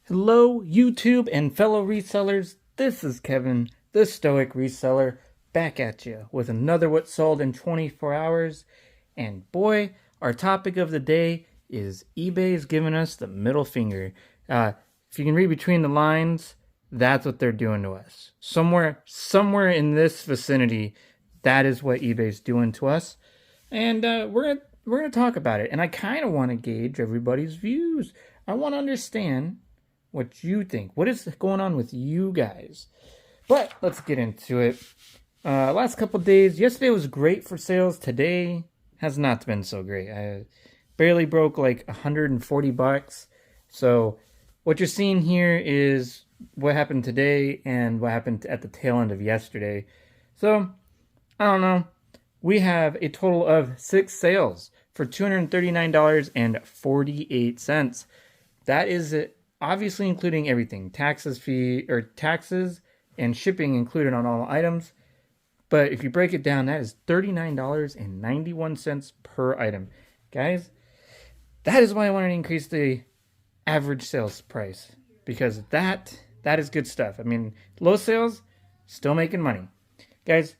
Hello, YouTube and fellow resellers. This is Kevin, the Stoic Reseller, back at you with another What Sold in 24 Hours. And boy, our topic of the day is eBay's giving us the middle finger. If you can read between the lines, that's what they're doing to us. Somewhere in this vicinity, that is what eBay's doing to us. And we're gonna talk about it. And I kind of want to gauge everybody's views. I want to understand what you think. What is going on with you guys? But let's get into it. Last couple days, yesterday was great for sales. Today has not been so great. I barely broke like $140. So what you're seeing here is what happened today and what happened at the tail end of yesterday. So I don't know. We have a total of 6 sales for $239.48. That is it. Obviously including everything, taxes and shipping included on all items. But if you break it down, that is $39.91 per item. Guys, that is why I wanted to increase the average sales price, because that is good stuff. I mean, low sales, still making money. Guys,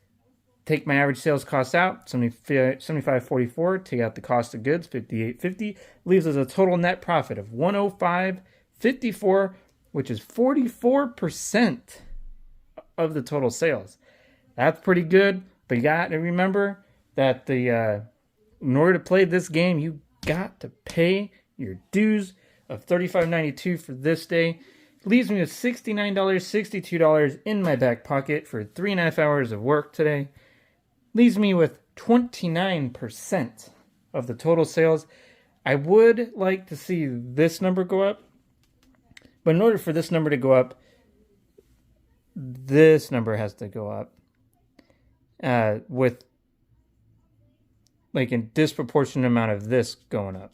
take my average sales cost out, $75.44, take out the cost of goods, $58.50, leaves us a total net profit of $105.54, which is 44% of the total sales. That's pretty good, but you got to remember that in order to play this game, you got to pay your dues of $35.92 for this day. Leaves me with $69.62 in my back pocket for 3.5 hours of work today. Leaves me with 29% of the total sales. I would like to see this number go up, but in order for this number to go up, this number has to go up with like a disproportionate amount of this going up.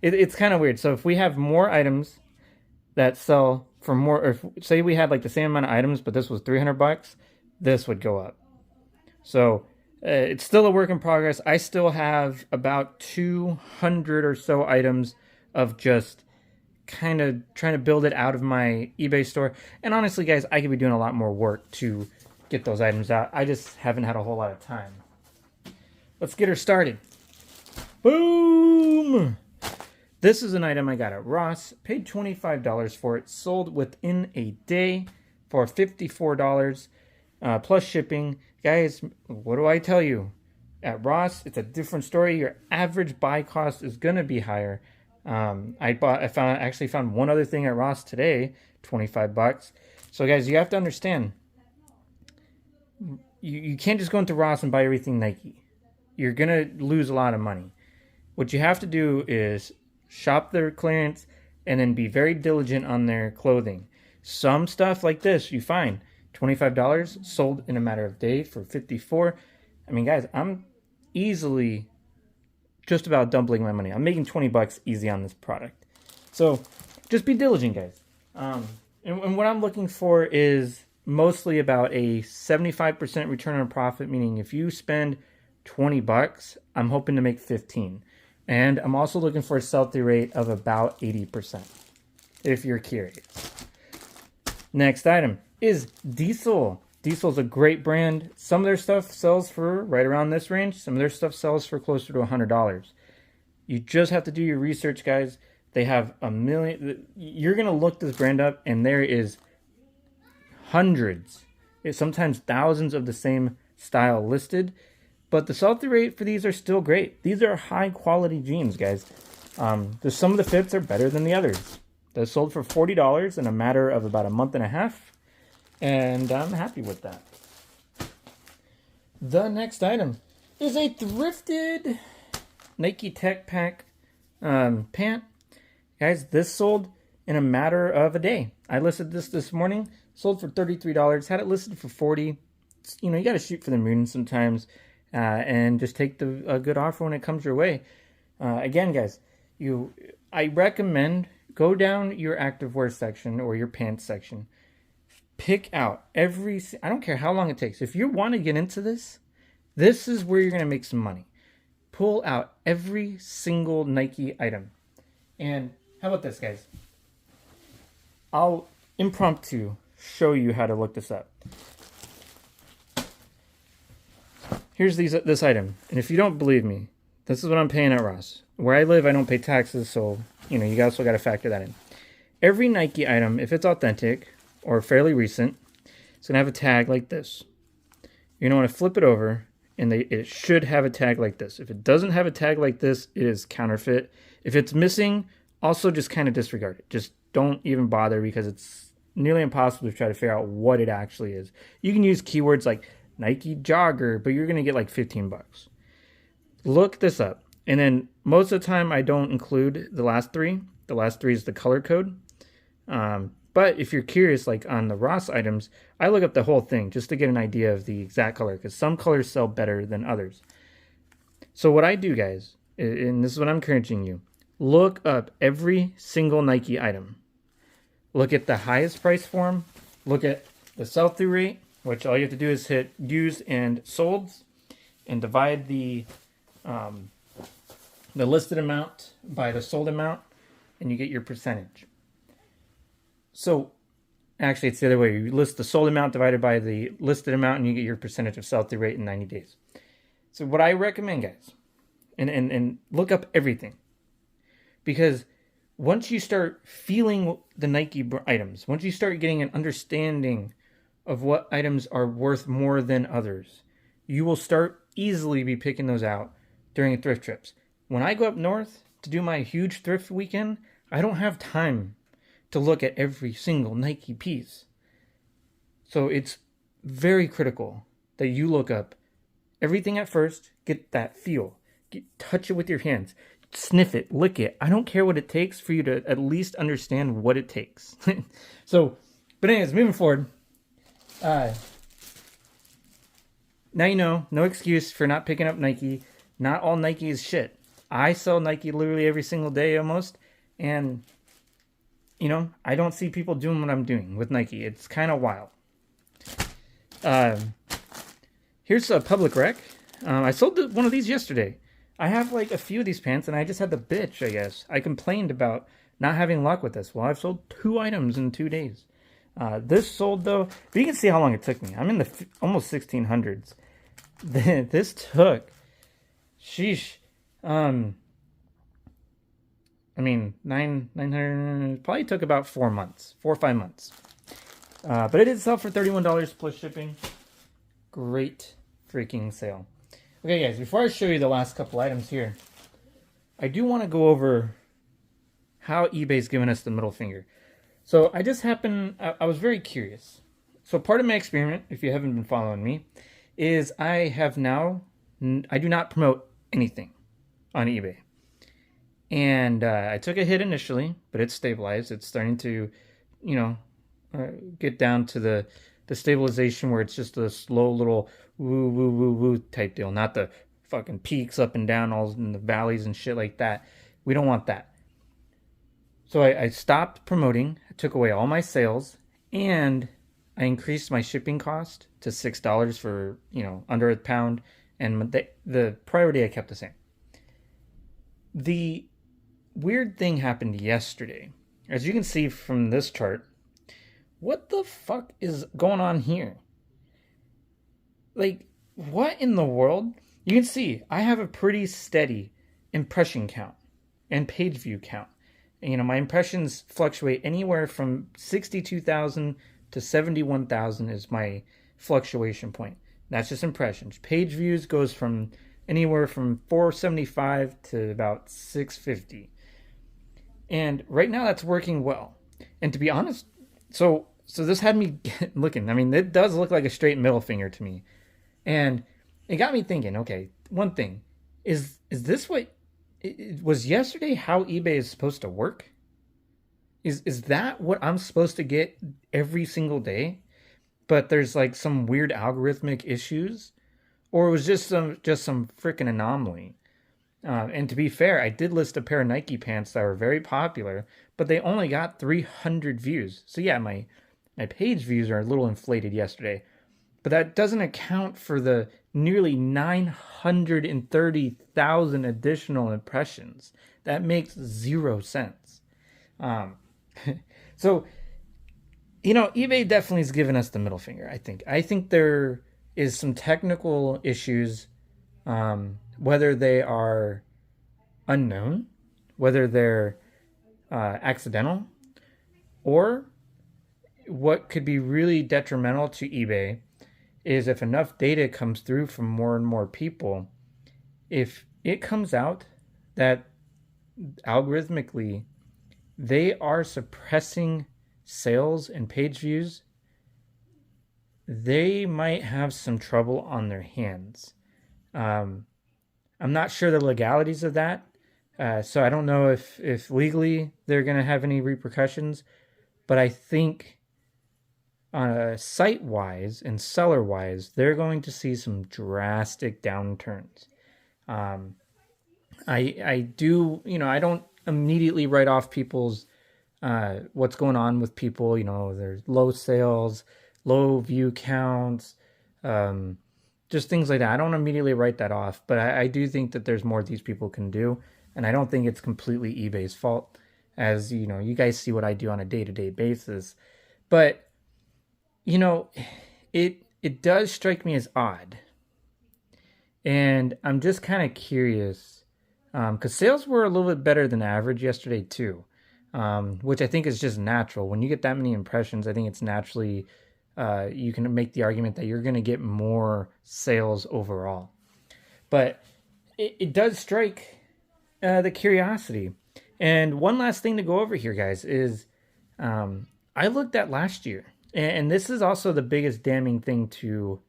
It's kind of weird. So if we have more items that sell for more, or if, say we had like the same amount of items, but this was $300, this would go up. So it's still a work in progress. I still have about 200 or so items of just kind of trying to build it out of my eBay store. And honestly, guys, I could be doing a lot more work to get those items out. I just haven't had a whole lot of time. Let's get her started. Boom! This is an item I got at Ross. Paid $25 for it. Sold within a day for $54 plus shipping. Guys, what do I tell you? At Ross, it's a different story. Your average buy cost is going to be higher. I actually found one other thing at Ross today, $25. So guys, you have to understand, you can't just go into Ross and buy everything Nike. You're going to lose a lot of money. What you have to do is shop their clearance and then be very diligent on their clothing. Some stuff like this you find $25 sold in a matter of days for $54. I mean, guys, I'm easily just about doubling my money. I'm making $20 easy on this product. So just be diligent, guys. And what I'm looking for is mostly about a 75% return on profit, meaning if you spend $20, I'm hoping to make 15. And I'm also looking for a sell-through rate of about 80%, if you're curious. Next item is Diesel. Diesel's a great brand. Some of their stuff sells for right around this range. Some of their stuff sells for closer to $100. You just have to do your research, guys. They have a million. You're going to look this brand up, and there is hundreds, sometimes thousands of the same style listed. But the sell-through rate for these are still great. These are high-quality jeans, guys. Some of the fits are better than the others. They're sold for $40 in a matter of about a month and a half. And I'm happy with that. The next item is a thrifted Nike Tech Pack pant. Guys, this sold in a matter of a day. I listed this morning. Sold for $33. Had it listed for $40. You know, you got to shoot for the moon sometimes. And just take a good offer when it comes your way. Again, guys, I recommend go down your activewear section or your pants section. Pick out I don't care how long it takes. If you want to get into this is where you're going to make some money. Pull out every single Nike item. And how about this, guys? I'll impromptu show you how to look this up. Here's this item, and if you don't believe me, this is what I'm paying at Ross. Where I live, I don't pay taxes, so you also got to factor that in. Every Nike item, if it's authentic or fairly recent, it's gonna have a tag like this. You're gonna want to flip it over, and it should have a tag like this. If it doesn't have a tag like this, it is counterfeit. If it's missing, also just kind of disregard it. Just don't even bother, because it's nearly impossible to try to figure out what it actually is. You can use keywords like Nike jogger, but you're gonna get like 15 bucks. Look this up. And then most of the time I don't include the last three. The last three is the color code. But if you're curious, like on the Ross items, I look up the whole thing just to get an idea of the exact color, because some colors sell better than others. So what I do, guys, and this is what I'm encouraging you, look up every single Nike item. Look at the highest price for them. Look at the sell-through rate, which all you have to do is hit used and solds and divide the listed amount by the sold amount, and you get your percentage. So actually it's the other way. You list the sold amount divided by the listed amount, and you get your percentage of sell-through rate in 90 days. So what I recommend, guys, and look up everything, because once you start feeling the Nike items, once you start getting an understanding of what items are worth more than others, you will start easily be picking those out during thrift trips. When I go up north to do my huge thrift weekend, I don't have time to look at every single Nike piece. So it's very critical that you look up everything at first, get that feel, touch it with your hands, sniff it, lick it. I don't care what it takes for you to at least understand what it takes. But anyways, moving forward, now you know, no excuse for not picking up Nike. Not all Nike is shit. I sell Nike literally every single day almost, and I don't see people doing what I'm doing with Nike. It's kind of wild. Here's a public rec. I sold one of these yesterday. I have like a few of these pants, and I just had the bitch, I guess. I complained about not having luck with this. Well, I've sold 2 items in 2 days. This sold, though, but you can see how long it took me. I'm in the almost 1600s. This took, sheesh, I mean, 900, probably took about 4 months, 4 or 5 months. But it did sell for $31 plus shipping. Great freaking sale. Okay, guys, before I show you the last couple items here, I do want to go over how eBay's given us the middle finger. So I was very curious. So part of my experiment, if you haven't been following me, is I do not promote anything on eBay. And I took a hit initially, but it's stabilized. It's starting to, get down to the stabilization where it's just a slow little woo, woo, woo, woo type deal. Not the fucking peaks up and down all in the valleys and shit like that. We don't want that. So I stopped promoting, I took away all my sales, and I increased my shipping cost to $6 for, under a pound. And the priority I kept the same. The weird thing happened yesterday. As you can see from this chart, what the fuck is going on here? Like, what in the world? You can see I have a pretty steady impression count and page view count. And, my impressions fluctuate anywhere from 62,000 to 71,000 is my fluctuation point. That's just impressions. Page views goes from anywhere from 475 to about 650. And right now that's working well. And to be honest, so this had me looking. I mean, it does look like a straight middle finger to me. And it got me thinking, okay, one thing, is this what it was yesterday how eBay is supposed to work? Is that what I'm supposed to get every single day? But there's like some weird algorithmic issues? Or it was just some freaking anomaly? And to be fair, I did list a pair of Nike pants that were very popular, but they only got 300 views. So yeah, my page views are a little inflated yesterday. But that doesn't account for the nearly 930,000 additional impressions. That makes 0 sense. So eBay definitely has given us the middle finger. I think there is some technical issues, whether they are unknown, whether they're accidental, or what could be really detrimental to eBay is if enough data comes through from more and more people, if it comes out that algorithmically they are suppressing sales and page views, they might have some trouble on their hands. Um, I'm not sure the legalities of that, so I don't know if legally they're going to have any repercussions. But I think site wise and seller wise, they're going to see some drastic downturns. Um, I do, I don't immediately write off people's what's going on with people. There's low sales, low view counts, um, just things like that. I don't immediately write that off, but I do think that there's more these people can do, and I don't think it's completely eBay's fault. As you guys see what I do on a day-to-day basis, but you know, it does strike me as odd, and I'm just kind of curious because sales were a little bit better than average yesterday too, which I think is just natural. When you get that many impressions, I think it's naturally you can make the argument that you're going to get more sales overall. But it does strike the curiosity. And one last thing to go over here, guys, is I looked at last year, and this is also the biggest damning thing to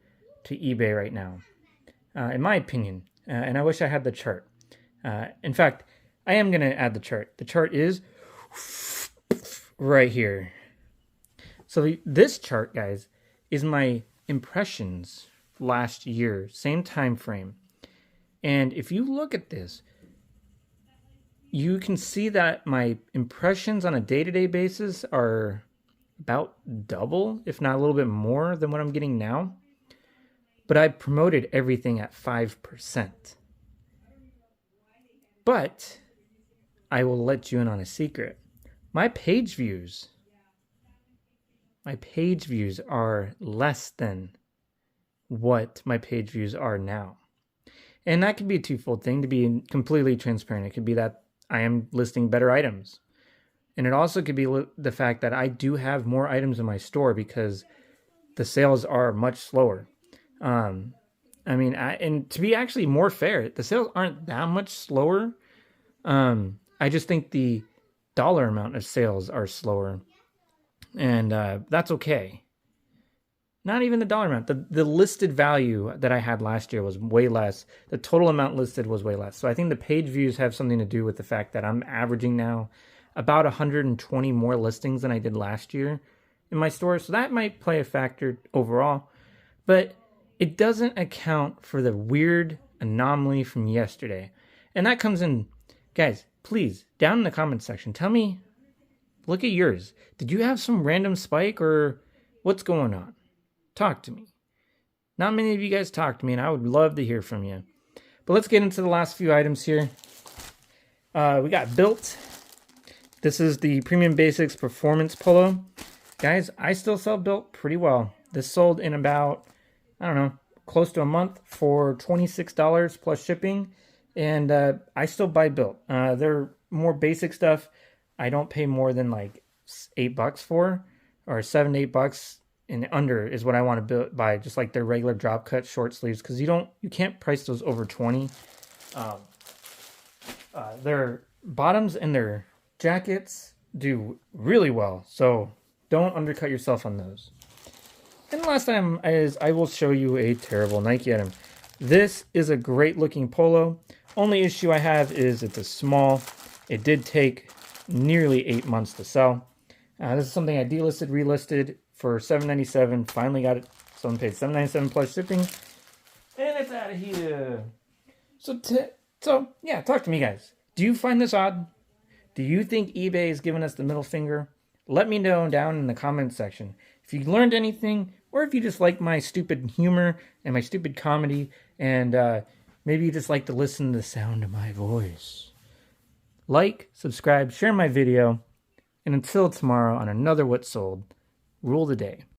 eBay right now, in my opinion. And I wish I had the chart. In fact, I am going to add the chart. The chart is right here. So this chart, guys, is my impressions last year, same time frame. And if you look at this, you can see that my impressions on a day-to-day basis are about double, if not a little bit more than what I'm getting now. But I promoted everything at 5%. But I will let you in on a secret. My page views are less than what my page views are now. And that could be a twofold thing, to be completely transparent. It could be that I am listing better items. And it also could be the fact that I do have more items in my store because the sales are much slower. And to be actually more fair, the sales aren't that much slower. I just think the dollar amount of sales are slower. And that's okay. Not even the dollar amount. The listed value that I had last year was way less. The total amount listed was way less. So I think the page views have something to do with the fact that I'm averaging now about 120 more listings than I did last year in my store. So that might play a factor overall. But it doesn't account for the weird anomaly from yesterday. And that comes in, guys, please, down in the comments section, tell me, look at yours. Did you have some random spike or what's going on? Talk to me. Not many of you guys talk to me, and I would love to hear from you. But let's get into the last few items here. We got Built. This is the Premium Basics Performance Polo. Guys, I still sell Built pretty well. This sold in about, I don't know, close to a month for $26 plus shipping. And I still buy Built. They're more basic stuff. I don't pay more than like $8 for, or $7 to $8 and under is what I want to buy. Just like their regular drop cut short sleeves, because you can't price those over 20. Their bottoms and their jackets do really well, so don't undercut yourself on those. And the last item is I will show you a terrible Nike item. This is a great looking polo. Only issue I have is it's a small. It did take nearly 8 months to sell. This is something I delisted, relisted for $7.97. Finally got it. Someone paid $7.97 plus shipping, and it's out of here. So yeah, talk to me, guys. Do you find this odd? Do you think eBay is giving us the middle finger? Let me know down in the comments section if you learned anything, or if you just like my stupid humor and my stupid comedy, and maybe you just like to listen to the sound of my voice. Like, subscribe, share my video, and until tomorrow on another What Sold, rule the day.